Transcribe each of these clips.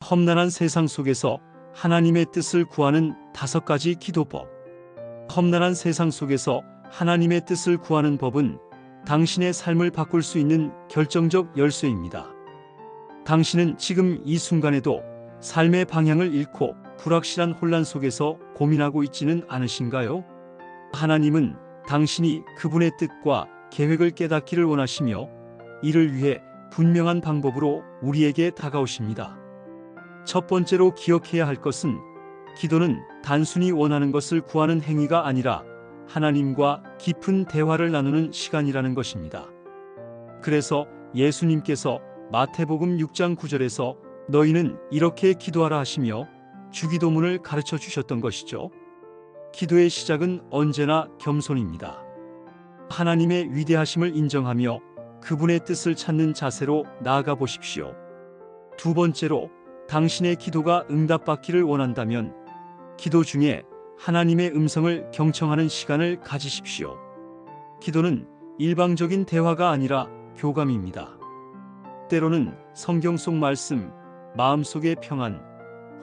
험난한 세상 속에서 하나님의 뜻을 구하는 5가지 기도법. 험난한 세상 속에서 하나님의 뜻을 구하는 법은 당신의 삶을 바꿀 수 있는 결정적 열쇠입니다. 당신은 지금 이 순간에도 삶의 방향을 잃고 불확실한 혼란 속에서 고민하고 있지는 않으신가요? 하나님은 당신이 그분의 뜻과 계획을 깨닫기를 원하시며 이를 위해 분명한 방법으로 우리에게 다가오십니다. 첫 번째로 기억해야 할 것은 기도는 단순히 원하는 것을 구하는 행위가 아니라 하나님과 깊은 대화를 나누는 시간이라는 것입니다. 그래서 예수님께서 마태복음 6장 9절에서 너희는 이렇게 기도하라 하시며 주기도문을 가르쳐 주셨던 것이죠. 기도의 시작은 언제나 겸손입니다. 하나님의 위대하심을 인정하며 그분의 뜻을 찾는 자세로 나아가 보십시오. 두 번째로 당신의 기도가 응답받기를 원한다면 기도 중에 하나님의 음성을 경청하는 시간을 가지십시오. 기도는 일방적인 대화가 아니라 교감입니다. 때로는 성경 속 말씀, 마음속의 평안,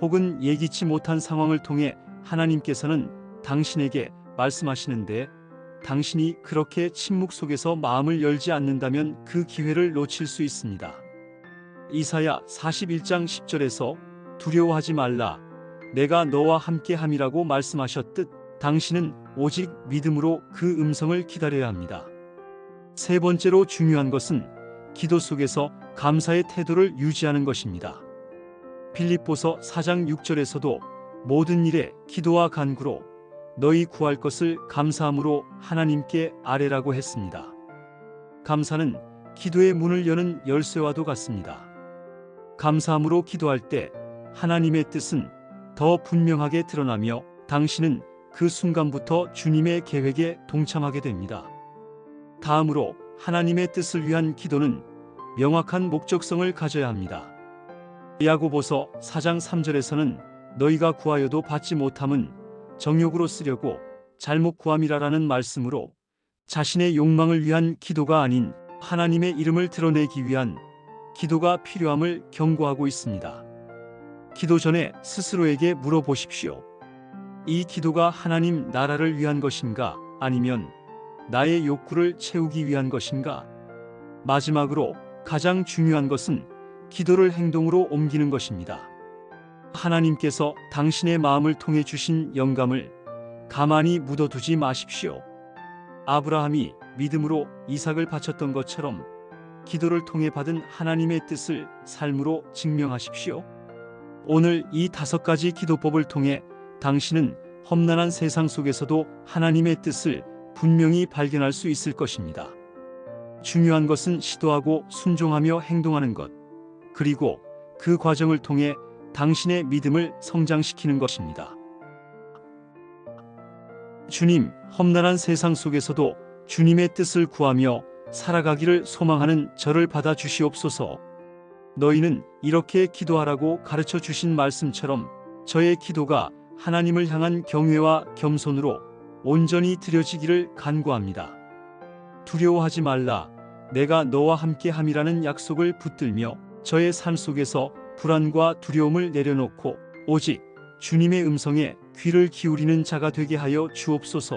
혹은 예기치 못한 상황을 통해 하나님께서는 당신에게 말씀하시는데 당신이 그렇게 침묵 속에서 마음을 열지 않는다면 그 기회를 놓칠 수 있습니다. 이사야 41장 10절에서 두려워하지 말라 내가 너와 함께 함이라고 말씀하셨듯 당신은 오직 믿음으로 그 음성을 기다려야 합니다. 세 번째로 중요한 것은 기도 속에서 감사의 태도를 유지하는 것입니다. 빌립보서 4장 6절에서도 모든 일에 기도와 간구로 너희 구할 것을 감사함으로 하나님께 아뢰라고 했습니다. 감사는 기도의 문을 여는 열쇠와도 같습니다. 감사함으로 기도할 때 하나님의 뜻은 더 분명하게 드러나며 당신은 그 순간부터 주님의 계획에 동참하게 됩니다. 다음으로 하나님의 뜻을 위한 기도는 명확한 목적성을 가져야 합니다. 야고보서 4장 3절에서는 너희가 구하여도 받지 못함은 정욕으로 쓰려고 잘못 구함이라라는 말씀으로 자신의 욕망을 위한 기도가 아닌 하나님의 이름을 드러내기 위한 기도가 필요함을 경고하고 있습니다. 기도 전에 스스로에게 물어보십시오. 이 기도가 하나님 나라를 위한 것인가 아니면 나의 욕구를 채우기 위한 것인가? 마지막으로 가장 중요한 것은 기도를 행동으로 옮기는 것입니다. 하나님께서 당신의 마음을 통해 주신 영감을 가만히 묻어두지 마십시오. 아브라함이 믿음으로 이삭을 바쳤던 것처럼 기도를 통해 받은 하나님의 뜻을 삶으로 증명하십시오. 오늘 이 5가지 기도법을 통해 당신은 험난한 세상 속에서도 하나님의 뜻을 분명히 발견할 수 있을 것입니다. 중요한 것은 시도하고 순종하며 행동하는 것, 그리고 그 과정을 통해 당신의 믿음을 성장시키는 것입니다. 주님, 험난한 세상 속에서도 주님의 뜻을 구하며 살아가기를 소망하는 저를 받아 주시옵소서. 너희는 이렇게 기도하라고 가르쳐 주신 말씀처럼 저의 기도가 하나님을 향한 경외와 겸손으로 온전히 드려지기를 간구합니다. 두려워하지 말라, 내가 너와 함께 함이라는 약속을 붙들며 저의 삶 속에서 불안과 두려움을 내려놓고 오직 주님의 음성에 귀를 기울이는 자가 되게 하여 주옵소서.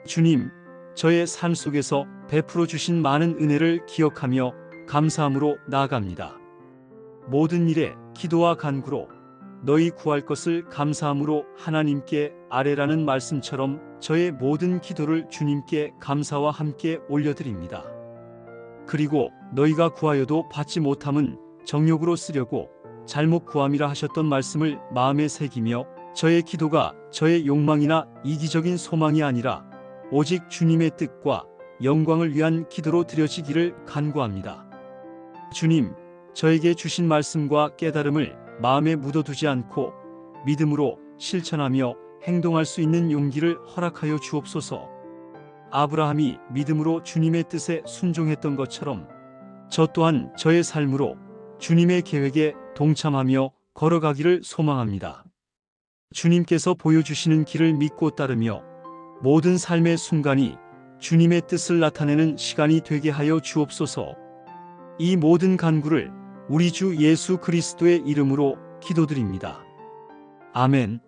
주님, 저의 삶 속에서 베풀어 주신 많은 은혜를 기억하며 감사함으로 나아갑니다. 모든 일에 기도와 간구로 너희 구할 것을 감사함으로 하나님께 아뢰라는 말씀처럼 저의 모든 기도를 주님께 감사와 함께 올려드립니다. 그리고 너희가 구하여도 받지 못함은 정욕으로 쓰려고 잘못 구함이라 하셨던 말씀을 마음에 새기며 저의 기도가 저의 욕망이나 이기적인 소망이 아니라 오직 주님의 뜻과 영광을 위한 기도로 드려지기를 간구합니다. 주님, 저에게 주신 말씀과 깨달음을 마음에 묻어두지 않고 믿음으로 실천하며 행동할 수 있는 용기를 허락하여 주옵소서. 아브라함이 믿음으로 주님의 뜻에 순종했던 것처럼 저 또한 저의 삶으로 주님의 계획에 동참하며 걸어가기를 소망합니다. 주님께서 보여주시는 길을 믿고 따르며 모든 삶의 순간이 주님의 뜻을 나타내는 시간이 되게 하여 주옵소서. 이 모든 간구를 우리 주 예수 그리스도의 이름으로 기도드립니다. 아멘.